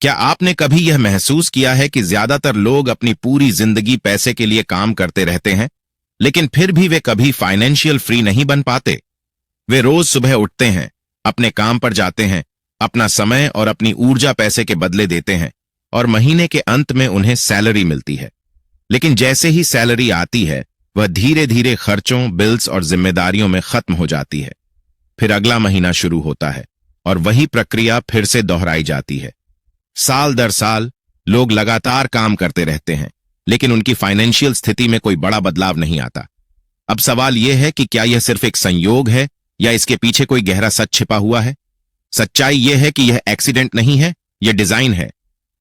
क्या आपने कभी यह महसूस किया है कि ज्यादातर लोग अपनी पूरी जिंदगी पैसे के लिए काम करते रहते हैं, लेकिन फिर भी वे कभी फाइनेंशियल फ्री नहीं बन पाते? वे रोज सुबह उठते हैं, अपने काम पर जाते हैं, अपना समय और अपनी ऊर्जा पैसे के बदले देते हैं, और महीने के अंत में उन्हें सैलरी मिलती है। लेकिन जैसे ही सैलरी आती है, वह धीरे धीरे खर्चों, बिल्स और जिम्मेदारियों में खत्म हो जाती है। फिर अगला महीना शुरू होता है और वही प्रक्रिया फिर से दोहराई जाती है। साल दर साल लोग लगातार काम करते रहते हैं, लेकिन उनकी फाइनेंशियल स्थिति में कोई बड़ा बदलाव नहीं आता। अब सवाल यह है कि क्या यह सिर्फ एक संयोग है या इसके पीछे कोई गहरा सच छिपा हुआ है? सच्चाई यह है कि यह एक्सीडेंट नहीं है, यह डिजाइन है।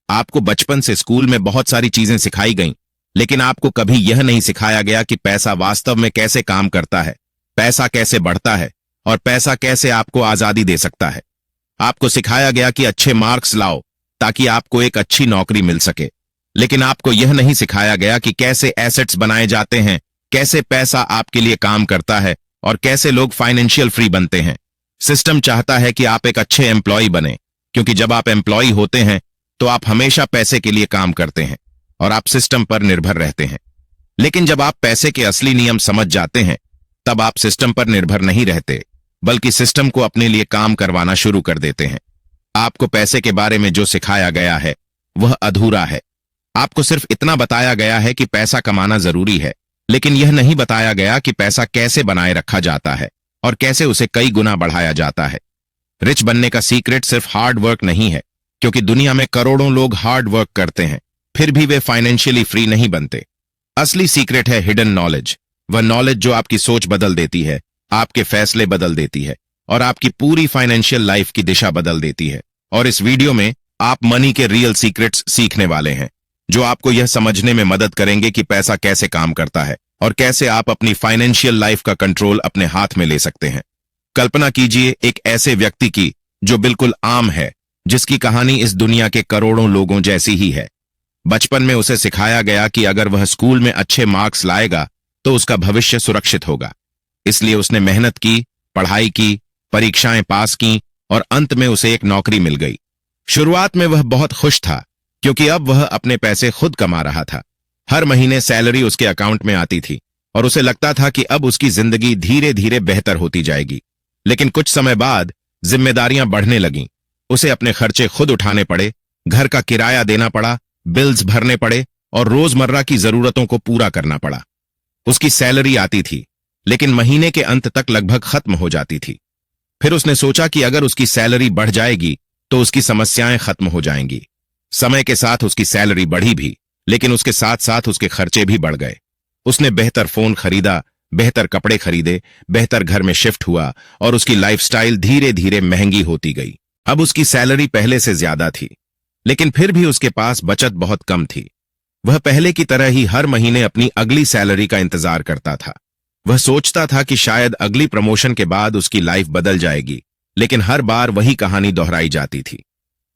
आपको बचपन से स्कूल में बहुत सारी चीजें सिखाई गईं, लेकिन आपको कभी यह नहीं सिखाया गया कि पैसा वास्तव में कैसे काम करता है, पैसा कैसे बढ़ता है और पैसा कैसे आपको आजादी दे सकता है। आपको सिखाया गया कि अच्छे मार्क्स लाओ ताकि आपको एक अच्छी नौकरी मिल सके, लेकिन आपको यह नहीं सिखाया गया कि कैसे एसेट्स बनाए जाते हैं, कैसे पैसा आपके लिए काम करता है और कैसे लोग फाइनेंशियल फ्री बनते हैं। सिस्टम चाहता है कि आप एक अच्छे एम्प्लॉय बने, क्योंकि जब आप एम्प्लॉय होते हैं तो आप हमेशा पैसे के लिए काम करते हैं और आप सिस्टम पर निर्भर रहते हैं। लेकिन जब आप पैसे के असली नियम समझ जाते हैं, तब आप सिस्टम पर निर्भर नहीं रहते, बल्कि सिस्टम को अपने लिए काम करवाना शुरू कर देते हैं। आपको पैसे के बारे में जो सिखाया गया है वह अधूरा है। आपको सिर्फ इतना बताया गया है कि पैसा कमाना जरूरी है, लेकिन यह नहीं बताया गया कि पैसा कैसे बनाए रखा जाता है और कैसे उसे कई गुना बढ़ाया जाता है। रिच बनने का सीक्रेट सिर्फ हार्ड वर्क नहीं है, क्योंकि दुनिया में करोड़ों लोग हार्ड वर्क करते हैं, फिर भी वे फाइनेंशियली फ्री नहीं बनते। असली सीक्रेट है हिडन नॉलेज, वह नॉलेज जो आपकी सोच बदल देती है, आपके फैसले बदल देती है और आपकी पूरी फाइनेंशियल लाइफ की दिशा बदल देती है। और इस वीडियो में आप मनी के रियल सीक्रेट्स सीखने वाले हैं, जो आपको यह समझने में मदद करेंगे कि पैसा कैसे काम करता है और कैसे आप अपनी फाइनेंशियल लाइफ का कंट्रोल अपने हाथ में ले सकते हैं। कल्पना कीजिए एक ऐसे व्यक्ति की जो बिल्कुल आम है, जिसकी कहानी इस दुनिया के करोड़ों लोगों जैसी ही है। बचपन में उसे सिखाया गया कि अगर वह स्कूल में अच्छे मार्क्स लाएगा तो उसका भविष्य सुरक्षित होगा। इसलिए उसने मेहनत की, पढ़ाई की, परीक्षाएं पास की और अंत में उसे एक नौकरी मिल गई। शुरुआत में वह बहुत खुश था, क्योंकि अब वह अपने पैसे खुद कमा रहा था। हर महीने सैलरी उसके अकाउंट में आती थी और उसे लगता था कि अब उसकी जिंदगी धीरे धीरे बेहतर होती जाएगी। लेकिन कुछ समय बाद जिम्मेदारियां बढ़ने लगीं। उसे अपने खर्चे खुद उठाने पड़े, घर का किराया देना पड़ा, बिल्स भरने पड़े और रोजमर्रा की जरूरतों को पूरा करना पड़ा। उसकी सैलरी आती थी, लेकिन महीने के अंत तक लगभग खत्म हो जाती थी। फिर उसने सोचा कि अगर उसकी सैलरी बढ़ जाएगी तो उसकी समस्याएं खत्म हो जाएंगी। समय के साथ उसकी सैलरी बढ़ी भी, लेकिन उसके साथ साथ उसके खर्चे भी बढ़ गए। उसने बेहतर फोन खरीदा, बेहतर कपड़े खरीदे, बेहतर घर में शिफ्ट हुआ और उसकी लाइफस्टाइल धीरे धीरे महंगी होती गई। अब उसकी सैलरी पहले से ज्यादा थी, लेकिन फिर भी उसके पास बचत बहुत कम थी। वह पहले की तरह ही हर महीने अपनी अगली सैलरी का इंतजार करता था। वह सोचता था कि शायद अगली प्रमोशन के बाद उसकी लाइफ बदल जाएगी, लेकिन हर बार वही कहानी दोहराई जाती थी।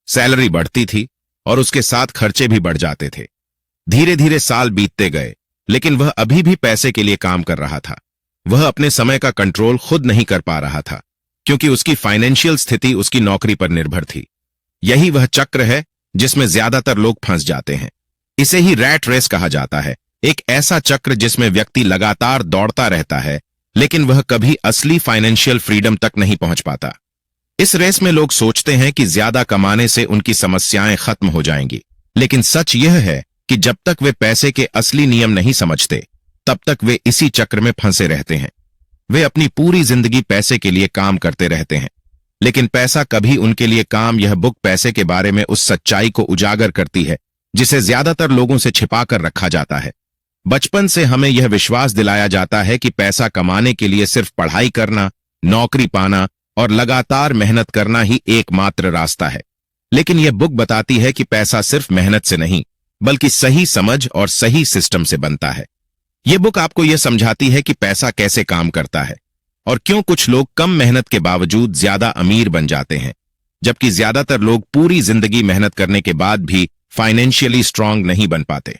सैलरी बढ़ती थी और उसके साथ खर्चे भी बढ़ जाते थे। धीरे धीरे साल बीतते गए, लेकिन वह अभी भी पैसे के लिए काम कर रहा था। वह अपने समय का कंट्रोल खुद नहीं कर पा रहा था, क्योंकि उसकी फाइनेंशियल स्थिति उसकी नौकरी पर निर्भर थी। यही वह चक्र है जिसमें ज्यादातर लोग फंस जाते हैं। इसे ही रैट रेस कहा जाता है, एक ऐसा चक्र जिसमें व्यक्ति लगातार दौड़ता रहता है, लेकिन वह कभी असली फाइनेंशियल फ्रीडम तक नहीं पहुंच पाता। इस रेस में लोग सोचते हैं कि ज्यादा कमाने से उनकी समस्याएं खत्म हो जाएंगी, लेकिन सच यह है कि जब तक वे पैसे के असली नियम नहीं समझते, तब तक वे इसी चक्र में फंसे रहते हैं। वे अपनी पूरी जिंदगी पैसे के लिए काम करते रहते हैं, लेकिन पैसा कभी उनके लिए काम। यह बुक पैसे के बारे में उस सच्चाई को उजागर करती है जिसे ज्यादातर लोगों से छिपाकर रखा जाता है। बचपन से हमें यह विश्वास दिलाया जाता है कि पैसा कमाने के लिए सिर्फ पढ़ाई करना, नौकरी पाना और लगातार मेहनत करना ही एकमात्र रास्ता है। लेकिन यह बुक बताती है कि पैसा सिर्फ मेहनत से नहीं, बल्कि सही समझ और सही सिस्टम से बनता है। यह बुक आपको यह समझाती है कि पैसा कैसे काम करता है और क्यों कुछ लोग कम मेहनत के बावजूद ज्यादा अमीर बन जाते हैं, जबकि ज्यादातर लोग पूरी जिंदगी मेहनत करने के बाद भी फाइनेंशियली स्ट्रांग नहीं बन पाते।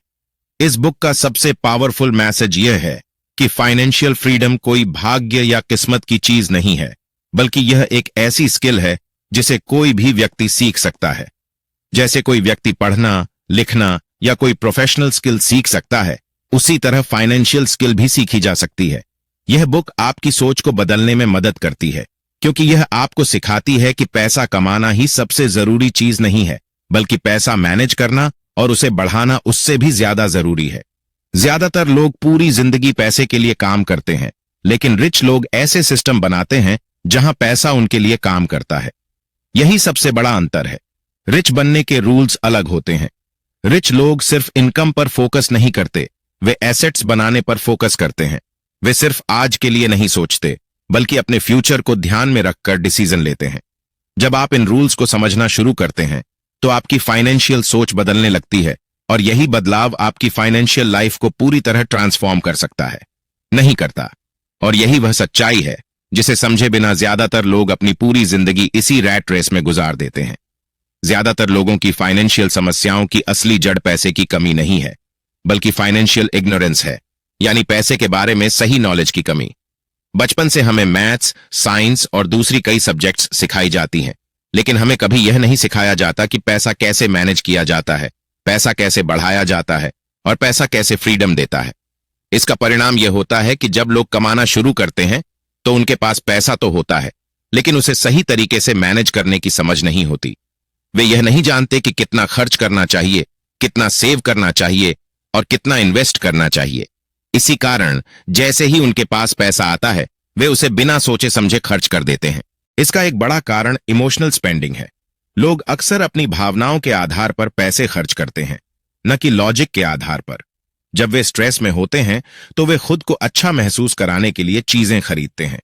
इस बुक का सबसे पावरफुल मैसेज यह है कि फाइनेंशियल फ्रीडम कोई भाग्य या किस्मत की चीज नहीं है, बल्कि यह एक ऐसी स्किल है जिसे कोई भी व्यक्ति सीख सकता है। जैसे कोई व्यक्ति पढ़ना, लिखना या कोई प्रोफेशनल स्किल सीख सकता है, उसी तरह फाइनेंशियल स्किल भी सीखी जा सकती है। यह बुक आपकी सोच को बदलने में मदद करती है, क्योंकि यह आपको सिखाती है कि पैसा कमाना ही सबसे जरूरी चीज नहीं है, बल्कि पैसा मैनेज करना और उसे बढ़ाना उससे भी ज्यादा जरूरी है। ज्यादातर लोग पूरी जिंदगी पैसे के लिए काम करते हैं, लेकिन रिच लोग ऐसे सिस्टम बनाते हैं जहां पैसा उनके लिए काम करता है। यही सबसे बड़ा अंतर है। रिच बनने के रूल्स अलग होते हैं। रिच लोग सिर्फ इनकम पर फोकस नहीं करते, वे एसेट्स बनाने पर फोकस करते हैं। वे सिर्फ आज के लिए नहीं सोचते, बल्कि अपने फ्यूचर को ध्यान में रखकर डिसीजन लेते हैं। जब आप इन रूल्स को समझना शुरू करते हैं, तो आपकी फाइनेंशियल सोच बदलने लगती है, और यही बदलाव आपकी फाइनेंशियल लाइफ को पूरी तरह ट्रांसफॉर्म कर सकता है। नहीं करता। और यही वह सच्चाई है जिसे समझे बिना ज्यादातर लोग अपनी पूरी जिंदगी इसी रैट रेस में गुजार देते हैं। ज्यादातर लोगों की फाइनेंशियल समस्याओं की असली जड़ पैसे की कमी नहीं है, बल्कि फाइनेंशियल इग्नोरेंस है, यानी पैसे के बारे में सही नॉलेज की कमी। बचपन से हमें मैथ्स, साइंस और दूसरी कई सब्जेक्ट्स सिखाई जाती हैं, लेकिन हमें कभी यह नहीं सिखाया जाता कि पैसा कैसे मैनेज किया जाता है, पैसा कैसे बढ़ाया जाता है और पैसा कैसे फ्रीडम देता है। इसका परिणाम यह होता है कि जब लोग कमाना शुरू करते हैं, तो उनके पास पैसा तो होता है, लेकिन उसे सही तरीके से मैनेज करने की समझ नहीं होती। वे यह नहीं जानते कि कितना खर्च करना चाहिए, कितना सेव करना चाहिए और कितना इन्वेस्ट करना चाहिए। इसी कारण जैसे ही उनके पास पैसा आता है, वे उसे बिना सोचे समझे खर्च कर देते हैं। इसका एक बड़ा कारण इमोशनल स्पेंडिंग है। लोग अक्सर अपनी भावनाओं के आधार पर पैसे खर्च करते हैं, न कि लॉजिक के आधार पर। जब वे स्ट्रेस में होते हैं, तो वे खुद को अच्छा महसूस कराने के लिए चीजें खरीदते हैं।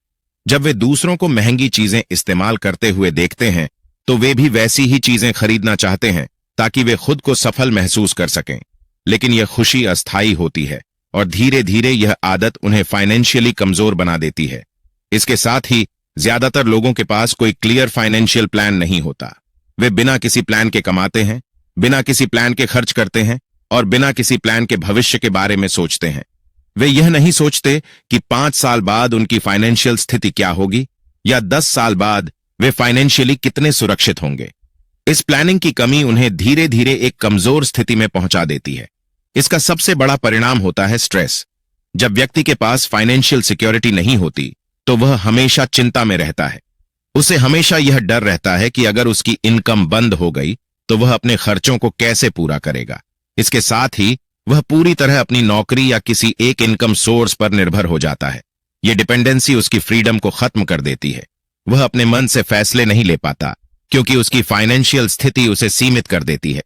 जब वे दूसरों को महंगी चीजें इस्तेमाल करते हुए देखते हैं, तो वे भी वैसी ही चीजें खरीदना चाहते हैं, ताकि वे खुद को सफल महसूस कर सकें। लेकिन यह खुशी अस्थायी होती है, और धीरे धीरे यह आदत उन्हें फाइनेंशियली कमजोर बना देती है। इसके साथ ही ज्यादातर लोगों के पास कोई क्लियर फाइनेंशियल प्लान नहीं होता। वे बिना किसी प्लान के कमाते हैं, बिना किसी प्लान के खर्च करते हैं और बिना किसी प्लान के भविष्य के बारे में सोचते हैं। वे यह नहीं सोचते कि 5 साल बाद उनकी फाइनेंशियल स्थिति क्या होगी, या 10 साल बाद वे फाइनेंशियली कितने सुरक्षित होंगे। इस प्लानिंग की कमी उन्हें धीरे धीरे एक कमजोर स्थिति में पहुंचा देती है। इसका सबसे बड़ा परिणाम होता है स्ट्रेस। जब व्यक्ति के पास फाइनेंशियल सिक्योरिटी नहीं होती, तो वह हमेशा चिंता में रहता है। उसे हमेशा यह डर रहता है कि अगर उसकी इनकम बंद हो गई, तो वह अपने खर्चों को कैसे पूरा करेगा। इसके साथ ही वह पूरी तरह अपनी नौकरी या किसी एक इनकम सोर्स पर निर्भर हो जाता है। यह डिपेंडेंसी उसकी फ्रीडम को खत्म कर देती है। वह अपने मन से फैसले नहीं ले पाता, क्योंकि उसकी फाइनेंशियल स्थिति उसे सीमित कर देती है।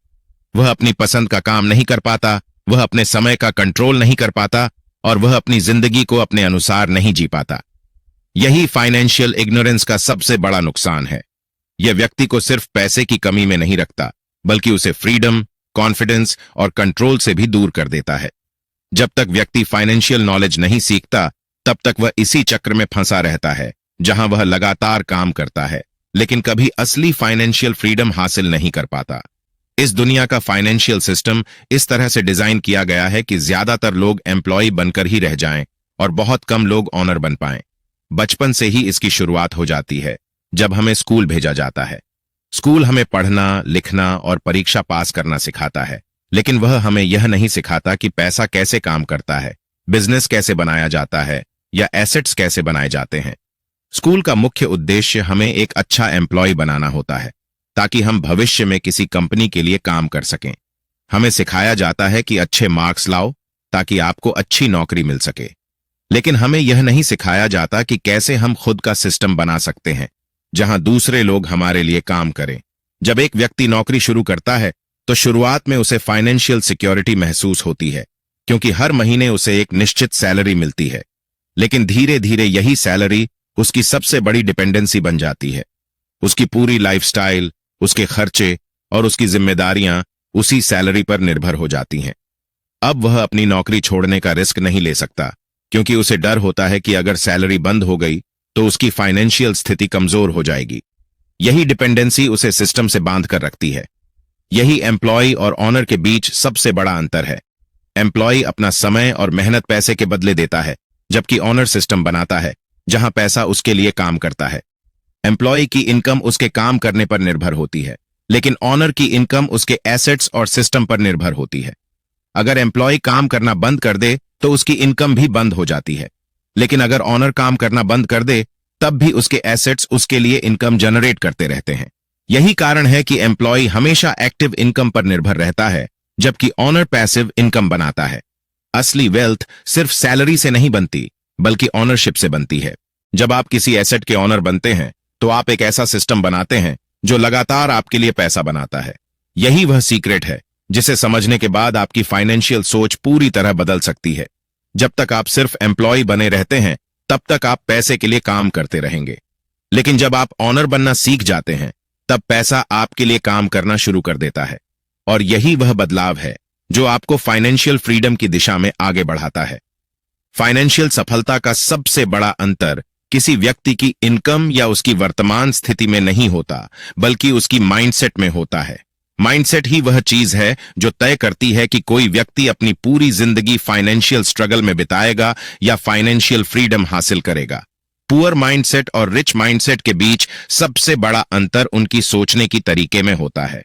वह अपनी पसंद का काम नहीं कर पाता, वह अपने समय का कंट्रोल नहीं कर पाता, और वह अपनी जिंदगी को अपने अनुसार नहीं जी पाता। यही फाइनेंशियल इग्नोरेंस का सबसे बड़ा नुकसान है। यह व्यक्ति को सिर्फ पैसे की कमी में नहीं रखता, बल्कि उसे फ्रीडम, कॉन्फिडेंस और कंट्रोल से भी दूर कर देता है। जब तक व्यक्ति फाइनेंशियल नॉलेज नहीं सीखता, तब तक वह इसी चक्र में फंसा रहता है, जहां वह लगातार काम करता है, लेकिन कभी असली फाइनेंशियल फ्रीडम हासिल नहीं कर पाता। इस दुनिया का फाइनेंशियल सिस्टम इस तरह से डिजाइन किया गया है कि ज्यादातर लोग एम्प्लॉय बनकर ही रह जाएं और बहुत कम लोग ऑनर बन पाएं। बचपन से ही इसकी शुरुआत हो जाती है, जब हमें स्कूल भेजा जाता है। स्कूल हमें पढ़ना, लिखना और परीक्षा पास करना सिखाता है, लेकिन वह हमें यह नहीं सिखाता कि पैसा कैसे काम करता है, बिजनेस कैसे बनाया जाता है या एसेट्स कैसे बनाए जाते हैं। स्कूल का मुख्य उद्देश्य हमें एक अच्छा एम्प्लॉय बनाना होता है, ताकि हम भविष्य में किसी कंपनी के लिए काम कर सकें। हमें सिखाया जाता है कि अच्छे मार्क्स लाओ, ताकि आपको अच्छी नौकरी मिल सके। लेकिन हमें यह नहीं सिखाया जाता कि कैसे हम खुद का सिस्टम बना सकते हैं, जहां दूसरे लोग हमारे लिए काम करें। जब एक व्यक्ति नौकरी शुरू करता है, तो शुरुआत में उसे फाइनेंशियल सिक्योरिटी महसूस होती है, क्योंकि हर महीने उसे एक निश्चित सैलरी मिलती है। लेकिन धीरे धीरे यही सैलरी उसकी सबसे बड़ी डिपेंडेंसी बन जाती है। उसकी पूरी लाइफस्टाइल, उसके खर्चे और उसकी जिम्मेदारियां उसी सैलरी पर निर्भर हो जाती हैं। अब वह अपनी नौकरी छोड़ने का रिस्क नहीं ले सकता, क्योंकि उसे डर होता है कि अगर सैलरी बंद हो गई तो उसकी फाइनेंशियल स्थिति कमजोर हो जाएगी। यही डिपेंडेंसी उसे सिस्टम से बांध कर रखती है। यही एम्प्लॉय और ऑनर के बीच सबसे बड़ा अंतर है। एम्प्लॉय अपना समय और मेहनत पैसे के बदले देता है, जबकि ऑनर सिस्टम बनाता है जहां पैसा उसके लिए काम करता है। एम्प्लॉय की इनकम उसके काम करने पर निर्भर होती है, लेकिन ऑनर की इनकम उसके एसेट्स और सिस्टम पर निर्भर होती है। अगर एम्प्लॉय काम करना बंद कर दे तो उसकी इनकम भी बंद हो जाती है, लेकिन अगर ऑनर काम करना बंद कर दे तब भी उसके एसेट्स उसके लिए इनकम जनरेट करते रहते हैं। यही कारण है कि एम्प्लॉय हमेशा एक्टिव इनकम पर निर्भर रहता है, जबकि ऑनर पैसिव इनकम बनाता है। असली वेल्थ सिर्फ सैलरी से नहीं बनती, बल्कि ऑनरशिप से बनती है। जब आप किसी एसेट के ऑनर बनते हैं तो आप एक ऐसा सिस्टम बनाते हैं जो लगातार आपके लिए पैसा बनाता है। यही वह सीक्रेट है जिसे समझने के बाद आपकी फाइनेंशियल सोच पूरी तरह बदल सकती है। जब तक आप सिर्फ एम्प्लॉय बने रहते हैं तब तक आप पैसे के लिए काम करते रहेंगे, लेकिन जब आप ऑनर बनना सीख जाते हैं तब पैसा आपके लिए काम करना शुरू कर देता है। और यही वह बदलाव है जो आपको फाइनेंशियल फ्रीडम की दिशा में आगे बढ़ाता है। फाइनेंशियल सफलता का सबसे बड़ा अंतर किसी व्यक्ति की इनकम या उसकी वर्तमान स्थिति में नहीं होता, बल्कि उसकी माइंडसेट में होता है। माइंडसेट ही वह चीज है जो तय करती है कि कोई व्यक्ति अपनी पूरी जिंदगी फाइनेंशियल स्ट्रगल में बिताएगा या फाइनेंशियल फ्रीडम हासिल करेगा। पुअर माइंडसेट और रिच माइंडसेट के बीच सबसे बड़ा अंतर उनकी सोचने की तरीके में होता है।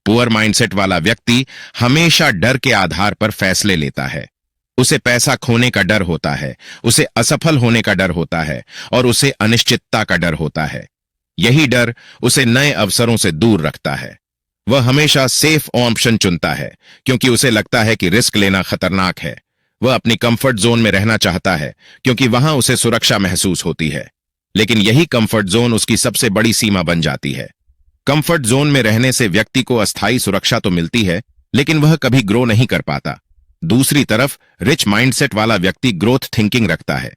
पुअर माइंडसेट वाला व्यक्ति हमेशा डर के आधार पर फैसले लेता है। उसे पैसा खोने का डर होता है, उसे असफल होने का डर होता है और उसे अनिश्चितता का डर होता है। यही डर उसे नए अवसरों से दूर रखता है। वह हमेशा सेफ ऑप्शन चुनता है क्योंकि उसे लगता है कि रिस्क लेना खतरनाक है। वह अपनी कंफर्ट जोन में रहना चाहता है क्योंकि वहां उसे सुरक्षा महसूस होती है, लेकिन यही कंफर्ट जोन उसकी सबसे बड़ी सीमा बन जाती है। कंफर्ट जोन में रहने से व्यक्ति को अस्थायी सुरक्षा तो मिलती है, लेकिन वह कभी ग्रो नहीं कर पाता। दूसरी तरफ रिच माइंडसेट वाला व्यक्ति ग्रोथ थिंकिंग रखता है।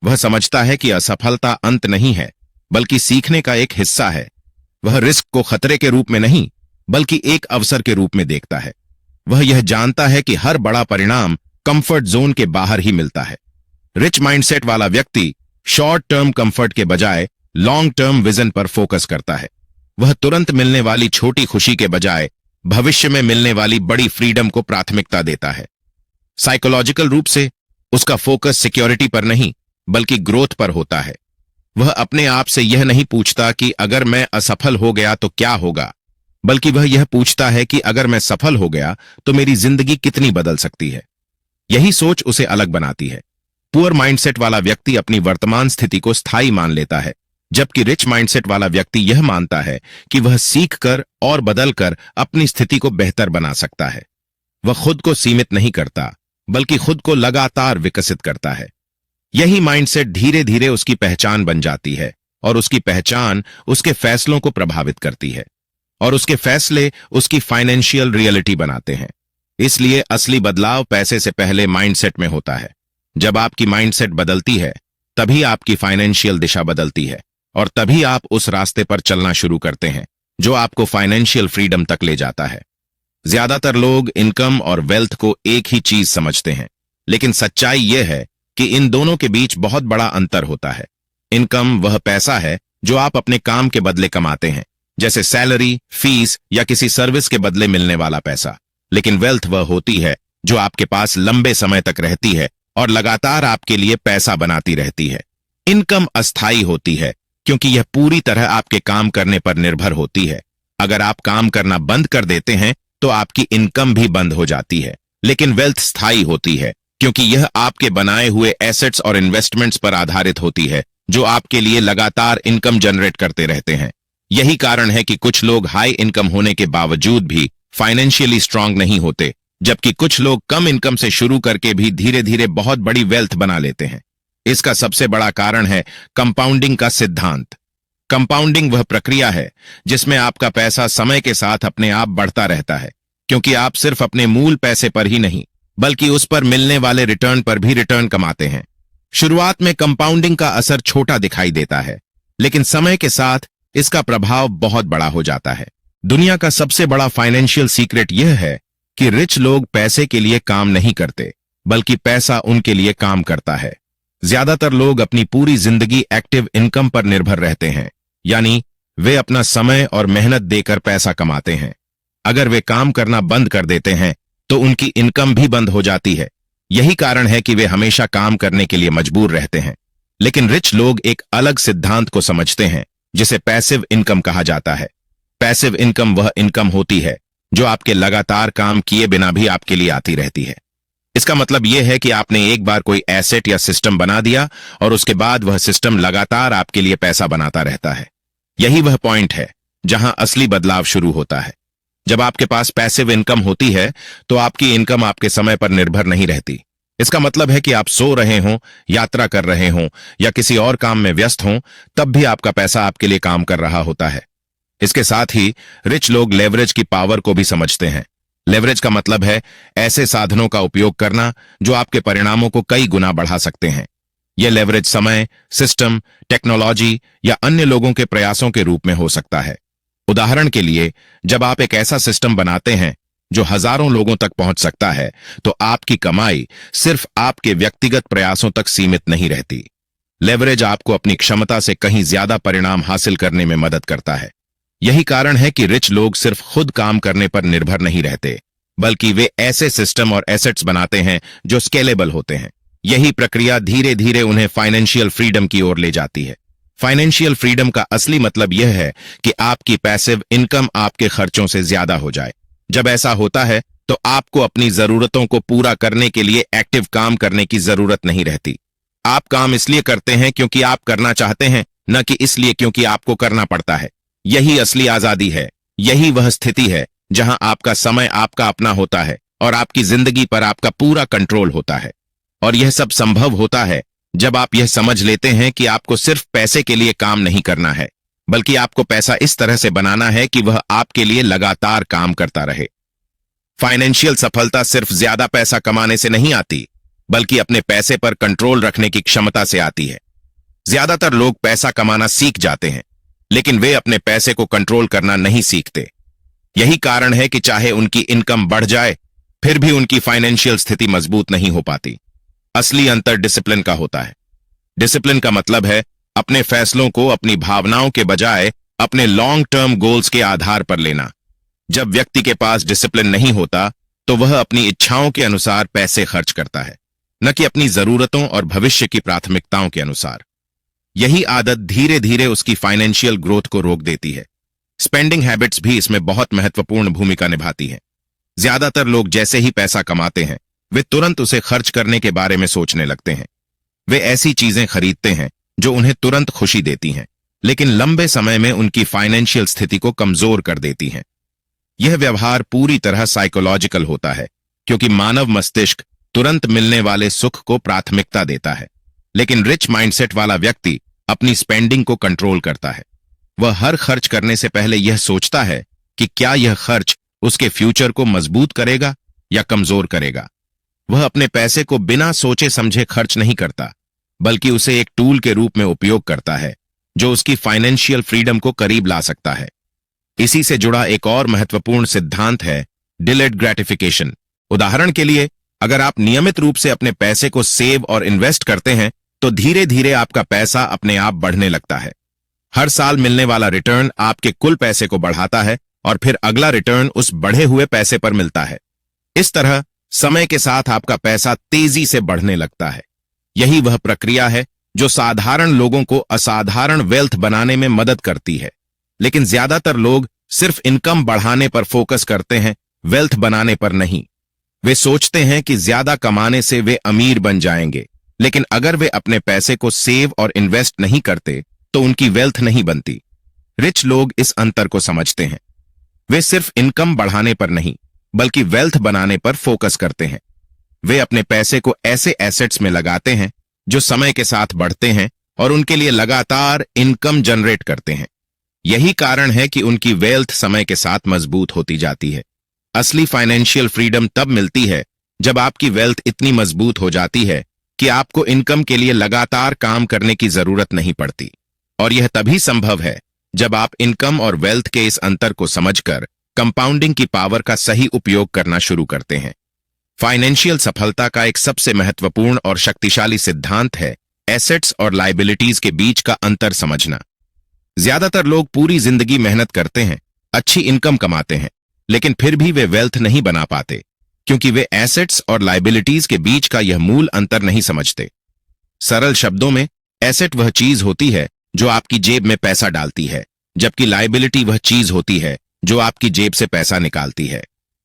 वह समझता है कि असफलता अंत नहीं है, बल्कि सीखने का एक हिस्सा है। वह रिस्क को खतरे के रूप में नहीं, बल्कि एक अवसर के रूप में देखता है। वह यह जानता है कि हर बड़ा परिणाम कंफर्ट जोन के बाहर ही मिलता है। रिच माइंडसेट वाला व्यक्ति शॉर्ट टर्म कंफर्ट के बजाय लॉन्ग टर्म विजन पर फोकस करता है। वह तुरंत मिलने वाली छोटी खुशी के बजाय भविष्य में मिलने वाली बड़ी फ्रीडम को प्राथमिकता देता है। साइकोलॉजिकल रूप से उसका फोकस सिक्योरिटी पर नहीं, बल्कि ग्रोथ पर होता है। वह अपने आप से यह नहीं पूछता कि अगर मैं असफल हो गया तो क्या होगा, बल्कि वह यह पूछता है कि अगर मैं सफल हो गया तो मेरी जिंदगी कितनी बदल सकती है। यही सोच उसे अलग बनाती है। पुअर माइंडसेट वाला व्यक्ति अपनी वर्तमान स्थिति को स्थायी मान लेता है, जबकि रिच माइंडसेट वाला व्यक्ति यह मानता है कि वह सीखकर और बदलकर अपनी स्थिति को बेहतर बना सकता है। वह खुद को सीमित नहीं करता, बल्कि खुद को लगातार विकसित करता है। यही माइंडसेट धीरे धीरे उसकी पहचान बन जाती है और उसकी पहचान उसके फैसलों को प्रभावित करती है और उसके फैसले उसकी फाइनेंशियल रियलिटी बनाते हैं। इसलिए असली बदलाव पैसे से पहले माइंडसेट में होता है। जब आपकी माइंडसेट बदलती है, तभी आपकी फाइनेंशियल दिशा बदलती है और तभी आप उस रास्ते पर चलना शुरू करते हैं जो आपको फाइनेंशियल फ्रीडम तक ले जाता है। ज्यादातर लोग इनकम और वेल्थ को एक ही चीज समझते हैं, लेकिन सच्चाई यह है कि इन दोनों के बीच बहुत बड़ा अंतर होता है। इनकम वह पैसा है जो आप अपने काम के बदले कमाते हैं, जैसे सैलरी, फीस या किसी सर्विस के बदले मिलने वाला पैसा। लेकिन वेल्थ वह होती है जो आपके पास लंबे समय तक रहती है और लगातार आपके लिए पैसा बनाती रहती है। इनकम अस्थायी होती है क्योंकि यह पूरी तरह आपके काम करने पर निर्भर होती है। अगर आप काम करना बंद कर देते हैं तो आपकी इनकम भी बंद हो जाती है। लेकिन वेल्थ स्थायी होती है क्योंकि यह आपके बनाए हुए एसेट्स और इन्वेस्टमेंट्स पर आधारित होती है जो आपके लिए लगातार इनकम जनरेट करते रहते हैं। यही कारण है कि कुछ लोग हाई इनकम होने के बावजूद भी फाइनेंशियली स्ट्रांग नहीं होते, जबकि कुछ लोग कम इनकम से शुरू करके भी धीरे धीरे बहुत बड़ी वेल्थ बना लेते हैं। इसका सबसे बड़ा कारण है कंपाउंडिंग का सिद्धांत। कंपाउंडिंग वह प्रक्रिया है जिसमें आपका पैसा समय के साथ अपने आप बढ़ता रहता है, क्योंकि आप सिर्फ अपने मूल पैसे पर ही नहीं, बल्कि उस पर मिलने वाले रिटर्न पर भी रिटर्न कमाते हैं। शुरुआत में कंपाउंडिंग का असर छोटा दिखाई देता है, लेकिन समय के साथ इसका प्रभाव बहुत बड़ा हो जाता है। दुनिया का सबसे बड़ा फाइनेंशियल सीक्रेट यह है कि रिच लोग पैसे के लिए काम नहीं करते, बल्कि पैसा उनके लिए काम करता है। ज्यादातर लोग अपनी पूरी जिंदगी एक्टिव इनकम पर निर्भर रहते हैं, यानी वे अपना समय और मेहनत देकर पैसा कमाते हैं। अगर वे काम करना बंद कर देते हैं तो उनकी इनकम भी बंद हो जाती है। यही कारण है कि वे हमेशा काम करने के लिए मजबूर रहते हैं। लेकिन रिच लोग एक अलग सिद्धांत को समझते हैं जिसे पैसिव इनकम कहा जाता है। पैसिव इनकम वह इनकम होती है जो आपके लगातार काम किए बिना भी आपके लिए आती रहती है। इसका मतलब यह है कि आपने एक बार कोई एसेट या सिस्टम बना दिया और उसके बाद वह सिस्टम लगातार आपके लिए पैसा बनाता रहता है। यही वह पॉइंट है जहां असली बदलाव शुरू होता है। जब आपके पास पैसिव इनकम होती है तो आपकी इनकम आपके समय पर निर्भर नहीं रहती। इसका मतलब है कि आप सो रहे हों, यात्रा कर रहे हों या किसी और काम में व्यस्त हों, तब भी आपका पैसा आपके लिए काम कर रहा होता है। इसके साथ ही रिच लोग लेवरेज की पावर को भी समझते हैं। लेवरेज का मतलब है ऐसे साधनों का उपयोग करना जो आपके परिणामों को कई गुना बढ़ा सकते हैं। यह लेवरेज समय, सिस्टम, टेक्नोलॉजी या अन्य लोगों के प्रयासों के रूप में हो सकता है। उदाहरण के लिए, जब आप एक ऐसा सिस्टम बनाते हैं जो हजारों लोगों तक पहुंच सकता है, तो आपकी कमाई सिर्फ आपके व्यक्तिगत प्रयासों तक सीमित नहीं रहती। लेवरेज आपको अपनी क्षमता से कहीं ज्यादा परिणाम हासिल करने में मदद करता है। यही कारण है कि रिच लोग सिर्फ खुद काम करने पर निर्भर नहीं रहते, बल्कि वे ऐसे सिस्टम और एसेट्स बनाते हैं जो स्केलेबल होते हैं। यही प्रक्रिया धीरे धीरे उन्हें फाइनेंशियल फ्रीडम की ओर ले जाती है। फाइनेंशियल फ्रीडम का असली मतलब यह है कि आपकी पैसिव इनकम आपके खर्चों से ज्यादा हो जाए। जब ऐसा होता है तो आपको अपनी जरूरतों को पूरा करने के लिए एक्टिव काम करने की जरूरत नहीं रहती। आप काम इसलिए करते हैं क्योंकि आप करना चाहते हैं, न कि इसलिए क्योंकि आपको करना पड़ता है। यही असली आजादी है। यही वह स्थिति है जहां आपका समय आपका अपना होता है और आपकी जिंदगी पर आपका पूरा कंट्रोल होता है। और यह सब संभव होता है जब आप यह समझ लेते हैं कि आपको सिर्फ पैसे के लिए काम नहीं करना है, बल्कि आपको पैसा इस तरह से बनाना है कि वह आपके लिए लगातार काम करता रहे। फाइनेंशियल सफलता सिर्फ ज्यादा पैसा कमाने से नहीं आती, बल्कि अपने पैसे पर कंट्रोल रखने की क्षमता से आती है। ज्यादातर लोग पैसा कमाना सीख जाते हैं, लेकिन वे अपने पैसे को कंट्रोल करना नहीं सीखते। यही कारण है कि चाहे उनकी इनकम बढ़ जाए, फिर भी उनकी फाइनेंशियल स्थिति मजबूत नहीं हो पाती। असली अंतर डिसिप्लिन का होता है। डिसिप्लिन का मतलब है अपने फैसलों को अपनी भावनाओं के बजाय अपने लॉन्ग टर्म गोल्स के आधार पर लेना। जब व्यक्ति के पास डिसिप्लिन नहीं होता तो वह अपनी इच्छाओं के अनुसार पैसे खर्च करता है, न कि अपनी जरूरतों और भविष्य की प्राथमिकताओं के अनुसार। यही आदत धीरे धीरे उसकी फाइनेंशियल ग्रोथ को रोक देती है। स्पेंडिंग हैबिट्स भी इसमें बहुत महत्वपूर्ण भूमिका निभाती हैं। ज्यादातर लोग जैसे ही पैसा कमाते हैं, वे तुरंत उसे खर्च करने के बारे में सोचने लगते हैं। वे ऐसी चीजें खरीदते हैं जो उन्हें तुरंत खुशी देती हैं, लेकिन लंबे समय में उनकी फाइनेंशियल स्थिति को कमजोर कर देती हैं। यह व्यवहार पूरी तरह साइकोलॉजिकल होता है, क्योंकि मानव मस्तिष्क तुरंत मिलने वाले सुख को प्राथमिकता देता है। लेकिन रिच माइंडसेट वाला व्यक्ति अपनी स्पेंडिंग को कंट्रोल करता है। वह हर खर्च करने से पहले यह सोचता है कि क्या यह खर्च उसके फ्यूचर को मजबूत करेगा या कमजोर करेगा। वह अपने पैसे को बिना सोचे समझे खर्च नहीं करता, बल्कि उसे एक टूल के रूप में उपयोग करता है जो उसकी फाइनेंशियल फ्रीडम को करीब ला सकता है। इसी से जुड़ा एक और महत्वपूर्ण सिद्धांत है डिलेड ग्रेटिफिकेशन। उदाहरण के लिए, अगर आप नियमित रूप से अपने पैसे को सेव और इन्वेस्ट करते हैं तो धीरे धीरे आपका पैसा अपने आप बढ़ने लगता है। हर साल मिलने वाला रिटर्न आपके कुल पैसे को बढ़ाता है और फिर अगला रिटर्न उस बढ़े हुए पैसे पर मिलता है। इस तरह समय के साथ आपका पैसा तेजी से बढ़ने लगता है। यही वह प्रक्रिया है जो साधारण लोगों को असाधारण वेल्थ बनाने में मदद करती है। लेकिन ज्यादातर लोग सिर्फ इनकम बढ़ाने पर फोकस करते हैं, वेल्थ बनाने पर नहीं। वे सोचते हैं कि ज्यादा कमाने से वे अमीर बन जाएंगे, लेकिन अगर वे अपने पैसे को सेव और इन्वेस्ट नहीं करते तो उनकी वेल्थ नहीं बनती। रिच लोग इस अंतर को समझते हैं। वे सिर्फ इनकम बढ़ाने पर नहीं, बल्कि वेल्थ बनाने पर फोकस करते हैं। वे अपने पैसे को ऐसे एसेट्स में लगाते हैं जो समय के साथ बढ़ते हैं और उनके लिए लगातार इनकम जनरेट करते हैं। यही कारण है कि उनकी वेल्थ समय के साथ मजबूत होती जाती है। असली फाइनेंशियल फ्रीडम तब मिलती है जब आपकी वेल्थ इतनी मजबूत हो जाती है कि आपको इनकम के लिए लगातार काम करने की जरूरत नहीं पड़ती। और यह तभी संभव है जब आप इनकम और वेल्थ के इस अंतर को समझकर कंपाउंडिंग की पावर का सही उपयोग करना शुरू करते हैं। फाइनेंशियल सफलता का एक सबसे महत्वपूर्ण और शक्तिशाली सिद्धांत है एसेट्स और लायबिलिटीज के बीच का अंतर समझना। ज्यादातर लोग पूरी जिंदगी मेहनत करते हैं, अच्छी इनकम कमाते हैं, लेकिन फिर भी वे वेल्थ नहीं बना पाते, क्योंकि वे एसेट्स और लायबिलिटीज के बीच का यह मूल अंतर नहीं समझते। सरल शब्दों में, एसेट वह चीज होती है जो आपकी जेब में पैसा डालती है, जबकि लायबिलिटी वह चीज होती है जो आपकी जेब से पैसा निकालती है।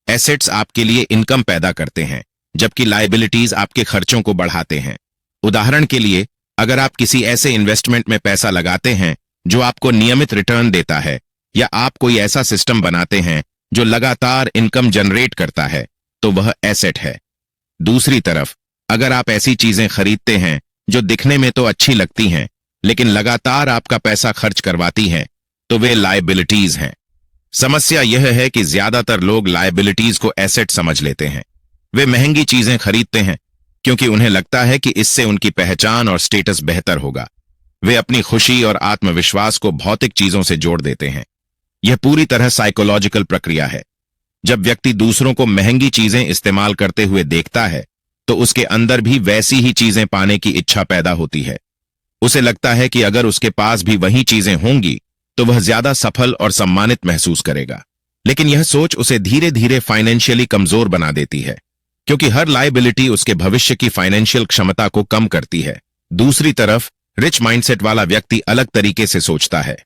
एसेट्स आपके लिए इनकम पैदा करते हैं, जबकि लायबिलिटीज आपके खर्चों को बढ़ाते हैं। उदाहरण के लिए, अगर आप किसी ऐसे इन्वेस्टमेंट में पैसा लगाते हैं जो आपको नियमित रिटर्न देता है, या आप कोई ऐसा सिस्टम बनाते हैं जो लगातार इनकम जनरेट करता है, तो वह एसेट है। दूसरी तरफ, अगर आप ऐसी चीजें खरीदते हैं जो दिखने में तो अच्छी लगती हैं लेकिन लगातार आपका पैसा खर्च करवाती हैं, तो वे लायबिलिटीज हैं। समस्या यह है कि ज्यादातर लोग लायबिलिटीज को एसेट समझ लेते हैं। वे महंगी चीजें खरीदते हैं क्योंकि उन्हें लगता है कि इससे उनकी पहचान और स्टेटस बेहतर होगा। वे अपनी खुशी और आत्मविश्वास को भौतिक चीजों से जोड़ देते हैं। यह पूरी तरह साइकोलॉजिकल प्रक्रिया है। जब व्यक्ति दूसरों को महंगी चीजें इस्तेमाल करते हुए देखता है, तो उसके अंदर भी वैसी ही चीजें पाने की इच्छा पैदा होती है। उसे लगता है कि अगर उसके पास भी वही चीजें होंगी तो वह ज्यादा सफल और सम्मानित महसूस करेगा। लेकिन यह सोच उसे धीरे धीरे फाइनेंशियली कमजोर बना देती है, क्योंकि हर लायबिलिटी उसके भविष्य की फाइनेंशियल क्षमता को कम करती है। दूसरी तरफ, रिच माइंडसेट वाला व्यक्ति अलग तरीके से सोचता है।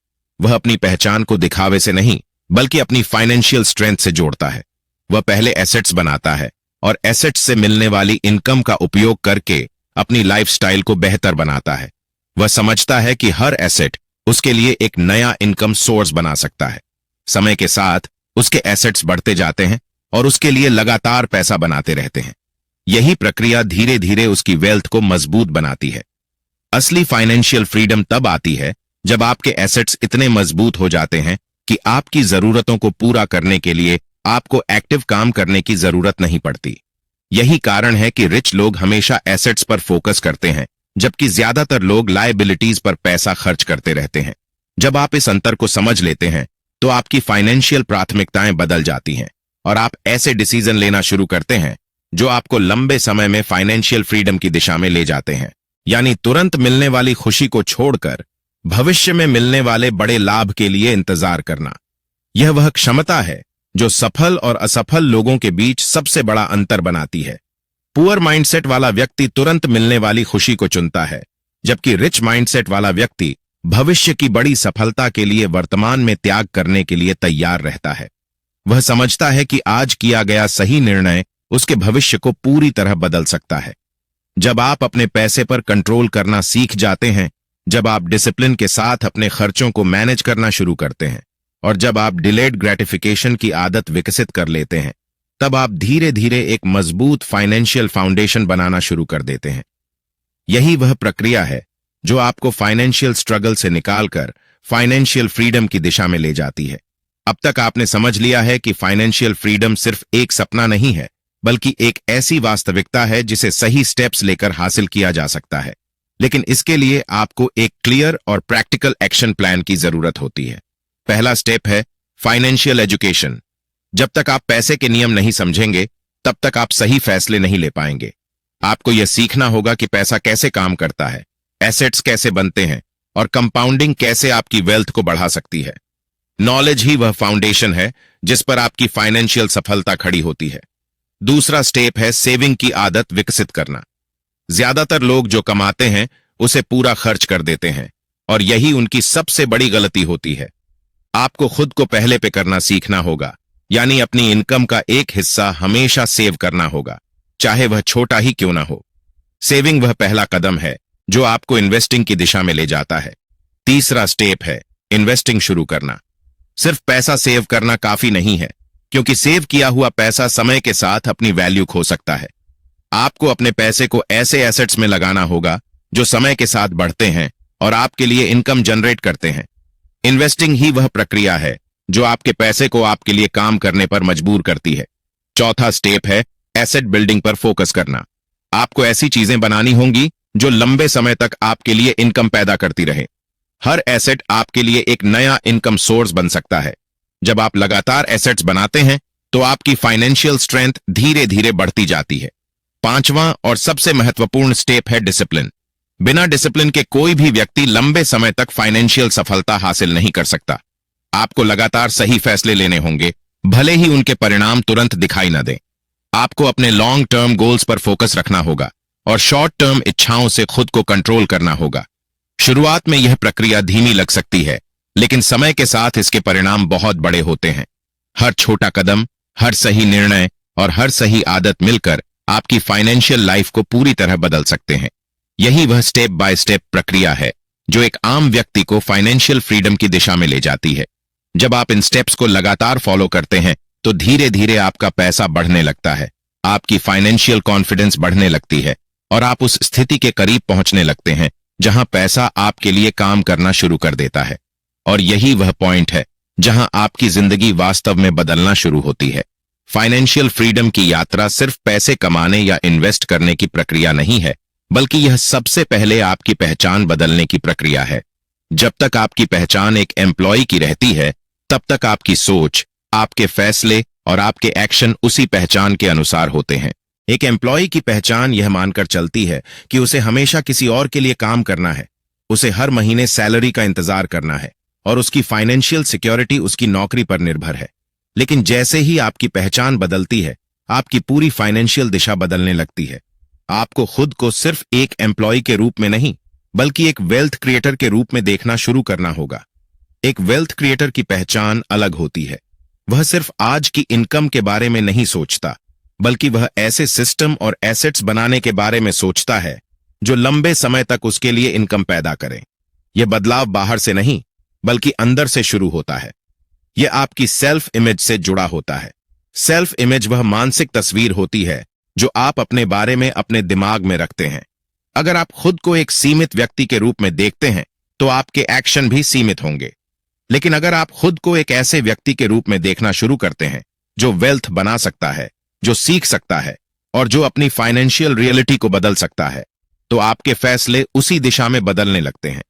वह अपनी पहचान को दिखावे से नहीं, बल्कि अपनी फाइनेंशियल स्ट्रेंथ से जोड़ता है। वह पहले एसेट्स बनाता है और एसेट्स से मिलने वाली इनकम का उपयोग करके अपनी लाइफस्टाइल को बेहतर बनाता है। वह समझता है कि हर एसेट उसके लिए एक नया इनकम सोर्स बना सकता है। समय के साथ उसके एसेट्स बढ़ते जाते हैं और उसके लिए लगातार पैसा बनाते रहते हैं। यही प्रक्रिया धीरे धीरे उसकी वेल्थ को मजबूत बनाती है। असली फाइनेंशियल फ्रीडम तब आती है जब आपके एसेट्स इतने मजबूत हो जाते हैं कि आपकी जरूरतों को पूरा करने के लिए आपको एक्टिव काम करने की जरूरत नहीं पड़ती। यही कारण है कि रिच लोग हमेशा एसेट्स पर फोकस करते हैं, जबकि ज्यादातर लोग लायबिलिटीज पर पैसा खर्च करते रहते हैं। जब आप इस अंतर को समझ लेते हैं, तो आपकी फाइनेंशियल प्राथमिकताएं बदल जाती हैं और आप ऐसे डिसीजन लेना शुरू करते हैं जो आपको लंबे समय में फाइनेंशियल फ्रीडम की दिशा में ले जाते हैं। यानी तुरंत मिलने वाली खुशी को छोड़कर भविष्य में मिलने वाले बड़े लाभ के लिए इंतजार करना। यह वह क्षमता है जो सफल और असफल लोगों के बीच सबसे बड़ा अंतर बनाती है। पुअर माइंडसेट वाला व्यक्ति तुरंत मिलने वाली खुशी को चुनता है, जबकि रिच माइंडसेट वाला व्यक्ति भविष्य की बड़ी सफलता के लिए वर्तमान में त्याग करने के लिए तैयार रहता है। वह समझता है कि आज किया गया सही निर्णय उसके भविष्य को पूरी तरह बदल सकता है। जब आप अपने पैसे पर कंट्रोल करना सीख जाते हैं, जब आप डिसिप्लिन के साथ अपने खर्चों को मैनेज करना शुरू करते हैं, और जब आप डिलेड ग्रेटिफिकेशन की आदत विकसित कर लेते हैं, तब आप धीरे धीरे एक मजबूत फाइनेंशियल फाउंडेशन बनाना शुरू कर देते हैं। यही वह प्रक्रिया है जो आपको फाइनेंशियल स्ट्रगल से निकालकर फाइनेंशियल फ्रीडम की दिशा में ले जाती है। अब तक आपने समझ लिया है कि फाइनेंशियल फ्रीडम सिर्फ एक सपना नहीं है, बल्कि एक ऐसी वास्तविकता है जिसे सही स्टेप्स लेकर हासिल किया जा सकता है। लेकिन इसके लिए आपको एक क्लियर और प्रैक्टिकल एक्शन प्लान की जरूरत होती है। पहला स्टेप है फाइनेंशियल एजुकेशन। जब तक आप पैसे के नियम नहीं समझेंगे, तब तक आप सही फैसले नहीं ले पाएंगे। आपको यह सीखना होगा कि पैसा कैसे काम करता है, एसेट्स कैसे बनते हैं और कंपाउंडिंग कैसे आपकी वेल्थ को बढ़ा सकती है। नॉलेज ही वह फाउंडेशन है जिस पर आपकी फाइनेंशियल सफलता खड़ी होती है। दूसरा स्टेप है सेविंग की आदत विकसित करना। ज्यादातर लोग जो कमाते हैं उसे पूरा खर्च कर देते हैं, और यही उनकी सबसे बड़ी गलती होती है। आपको खुद को पहले पे करना सीखना होगा, यानी अपनी इनकम का एक हिस्सा हमेशा सेव करना होगा, चाहे वह छोटा ही क्यों ना हो। सेविंग वह पहला कदम है जो आपको इन्वेस्टिंग की दिशा में ले जाता है। तीसरा स्टेप है इन्वेस्टिंग शुरू करना। सिर्फ पैसा सेव करना काफी नहीं है, क्योंकि सेव किया हुआ पैसा समय के साथ अपनी वैल्यू खो सकता है। आपको अपने पैसे को ऐसे एसेट्स में लगाना होगा जो समय के साथ बढ़ते हैं और आपके लिए इनकम जनरेट करते हैं। इन्वेस्टिंग ही वह प्रक्रिया है जो आपके पैसे को आपके लिए काम करने पर मजबूर करती है। चौथा स्टेप है एसेट बिल्डिंग पर फोकस करना। आपको ऐसी चीजें बनानी होंगी जो लंबे समय तक आपके लिए इनकम पैदा करती रहे। हर एसेट आपके लिए एक नया इनकम सोर्स बन सकता है। जब आप लगातार एसेट्स बनाते हैं, तो आपकी फाइनेंशियल स्ट्रेंथ धीरे धीरे बढ़ती जाती है। पांचवां और सबसे महत्वपूर्ण स्टेप है डिसिप्लिन। बिना डिसिप्लिन के कोई भी व्यक्ति लंबे समय तक फाइनेंशियल सफलता हासिल नहीं कर सकता। आपको लगातार सही फैसले लेने होंगे, भले ही उनके परिणाम तुरंत दिखाई न दें। आपको अपने लॉन्ग टर्म गोल्स पर फोकस रखना होगा और शॉर्ट टर्म इच्छाओं से खुद को कंट्रोल करना होगा। शुरुआत में यह प्रक्रिया धीमी लग सकती है, लेकिन समय के साथ इसके परिणाम बहुत बड़े होते हैं। हर छोटा कदम, हर सही निर्णय और हर सही आदत मिलकर आपकी फाइनेंशियल लाइफ को पूरी तरह बदल सकते हैं। यही वह स्टेप बाय स्टेप प्रक्रिया है जो एक आम व्यक्ति को फाइनेंशियल फ्रीडम की दिशा में ले जाती है। जब आप इन स्टेप्स को लगातार फॉलो करते हैं तो धीरे धीरे आपका पैसा बढ़ने लगता है, आपकी फाइनेंशियल कॉन्फिडेंस बढ़ने लगती है और आप उस स्थिति के करीब पहुंचने लगते हैं जहां पैसा आपके लिए काम करना शुरू कर देता है। और यही वह पॉइंट है जहां आपकी जिंदगी वास्तव में बदलना शुरू होती है। फाइनेंशियल फ्रीडम की यात्रा सिर्फ पैसे कमाने या इन्वेस्ट करने की प्रक्रिया नहीं है, बल्कि यह सबसे पहले आपकी पहचान बदलने की प्रक्रिया है। जब तक आपकी पहचान एक एम्प्लॉय की रहती है, तब तक आपकी सोच, आपके फैसले और आपके एक्शन उसी पहचान के अनुसार होते हैं। एक एम्प्लॉय की पहचान यह मानकर चलती है कि उसे हमेशा किसी और के लिए काम करना है, उसे हर महीने सैलरी का इंतजार करना है और उसकी फाइनेंशियल सिक्योरिटी उसकी नौकरी पर निर्भर है। लेकिन जैसे ही आपकी पहचान बदलती है, आपकी पूरी फाइनेंशियल दिशा बदलने लगती है। आपको खुद को सिर्फ एक एम्प्लॉय के रूप में नहीं, बल्कि एक वेल्थ क्रिएटर के रूप में देखना शुरू करना होगा। एक वेल्थ क्रिएटर की पहचान अलग होती है। वह सिर्फ आज की इनकम के बारे में नहीं सोचता, बल्कि वह ऐसे सिस्टम और एसेट्स बनाने के बारे में सोचता है जो लंबे समय तक उसके लिए इनकम पैदा करें। यह बदलाव बाहर से नहीं, बल्कि अंदर से शुरू होता है। यह आपकी सेल्फ इमेज से जुड़ा होता है। सेल्फ इमेज वह मानसिक तस्वीर होती है जो आप अपने बारे में अपने दिमाग में रखते हैं। अगर आप खुद को एक सीमित व्यक्ति के रूप में देखते हैं, तो आपके एक्शन भी सीमित होंगे। लेकिन अगर आप खुद को एक ऐसे व्यक्ति के रूप में देखना शुरू करते हैं जो वेल्थ बना सकता है, जो सीख सकता है और जो अपनी फाइनेंशियल रियलिटी को बदल सकता है, तो आपके फैसले उसी दिशा में बदलने लगते हैं।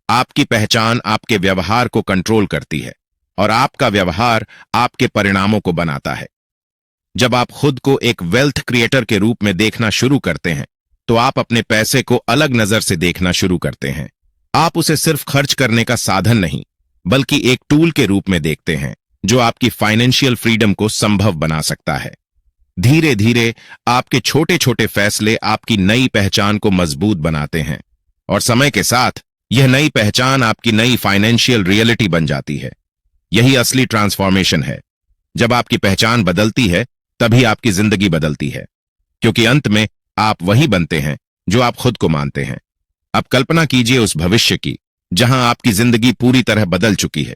आपकी पहचान आपके व्यवहार को कंट्रोल करती है और आपका व्यवहार आपके परिणामों को बनाता है। जब आप खुद को एक वेल्थ क्रिएटर के रूप में देखना शुरू करते हैं, तो आप अपने पैसे को अलग नजर से देखना शुरू करते हैं। आप उसे सिर्फ खर्च करने का साधन नहीं, बल्कि एक टूल के रूप में देखते हैं जो आपकी फाइनेंशियल फ्रीडम को संभव बना सकता है। धीरे धीरे आपके छोटे छोटे फैसले आपकी नई पहचान को मजबूत बनाते हैं और समय के साथ यह नई पहचान आपकी नई फाइनेंशियल रियलिटी बन जाती है। यही असली ट्रांसफॉर्मेशन है। जब आपकी पहचान बदलती है, तभी आपकी जिंदगी बदलती है, क्योंकि अंत में आप वही बनते हैं जो आप खुद को मानते हैं। अब कल्पना कीजिए उस भविष्य की जहां आपकी जिंदगी पूरी तरह बदल चुकी है।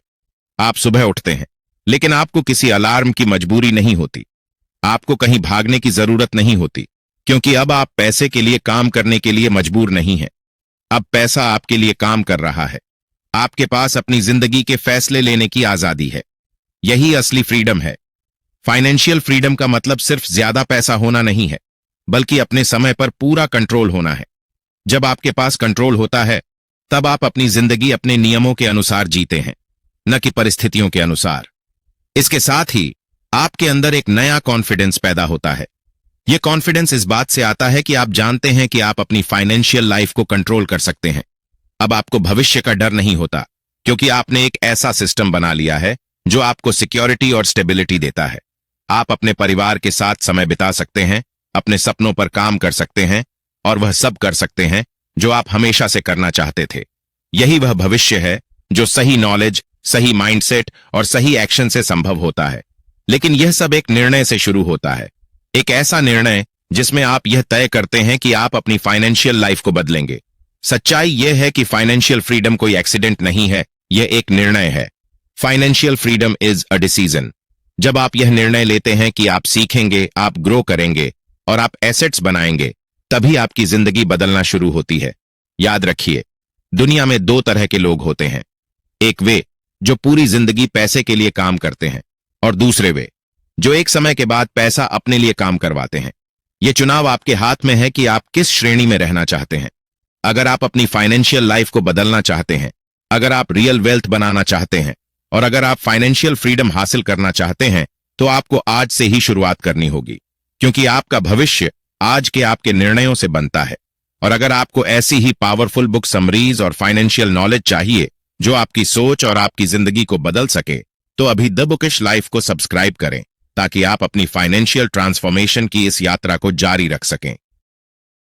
आप सुबह उठते हैं, लेकिन आपको किसी अलार्म की मजबूरी नहीं होती। आपको कहीं भागने की जरूरत नहीं होती, क्योंकि अब आप पैसे के लिए काम करने के लिए मजबूर नहीं हैं। अब पैसा आपके लिए काम कर रहा है। आपके पास अपनी जिंदगी के फैसले लेने की आजादी है। यही असली फ्रीडम है। फाइनेंशियल फ्रीडम का मतलब सिर्फ ज्यादा पैसा होना नहीं है, बल्कि अपने समय पर पूरा कंट्रोल होना है। जब आपके पास कंट्रोल होता है, तब आप अपनी जिंदगी अपने नियमों के अनुसार जीते हैं, न कि परिस्थितियों के अनुसार। इसके साथ ही आपके अंदर एक नया कॉन्फिडेंस पैदा होता है। यह कॉन्फिडेंस इस बात से आता है कि आप जानते हैं कि आप अपनी फाइनेंशियल लाइफ को कंट्रोल कर सकते हैं। अब आपको भविष्य का डर नहीं होता, क्योंकि आपने एक ऐसा सिस्टम बना लिया है जो आपको सिक्योरिटी और स्टेबिलिटी देता है। आप अपने परिवार के साथ समय बिता सकते हैं, अपने सपनों पर काम कर सकते हैं और वह सब कर सकते हैं जो आप हमेशा से करना चाहते थे। यही वह भविष्य है जो सही नॉलेज, सही माइंडसेट और सही एक्शन से संभव होता है। लेकिन यह सब एक निर्णय से शुरू होता है। एक ऐसा निर्णय जिसमें आप यह तय करते हैं कि आप अपनी फाइनेंशियल लाइफ को बदलेंगे। सच्चाई यह है कि फाइनेंशियल फ्रीडम कोई एक्सीडेंट नहीं है, यह एक निर्णय है। Financial freedom is a decision. जब आप यह निर्णय लेते हैं कि आप सीखेंगे, आप ग्रो करेंगे और आप एसेट्स बनाएंगे, तभी आपकी जिंदगी बदलना शुरू होती है। याद रखिए, दुनिया में दो तरह के लोग होते हैं। एक वे जो पूरी जिंदगी पैसे के लिए काम करते हैं, और दूसरे वे जो एक समय के बाद पैसा अपने लिए काम करवाते हैं। यह चुनाव आपके हाथ में है कि आप किस श्रेणी में रहना चाहते हैं। अगर आप अपनी फाइनेंशियल लाइफ को बदलना चाहते हैं, अगर आप रियल वेल्थ बनाना चाहते हैं और अगर आप फाइनेंशियल फ्रीडम हासिल करना चाहते हैं, तो आपको आज से ही शुरुआत करनी होगी, क्योंकि आपका भविष्य आज के आपके निर्णयों से बनता है। और अगर आपको ऐसी ही पावरफुल बुक समरीज और फाइनेंशियल नॉलेज चाहिए जो आपकी सोच और आपकी जिंदगी को बदल सके, तो अभी द बुकिश लाइफ को सब्सक्राइब करें, ताकि आप अपनी फाइनेंशियल ट्रांसफॉर्मेशन की इस यात्रा को जारी रख सकें।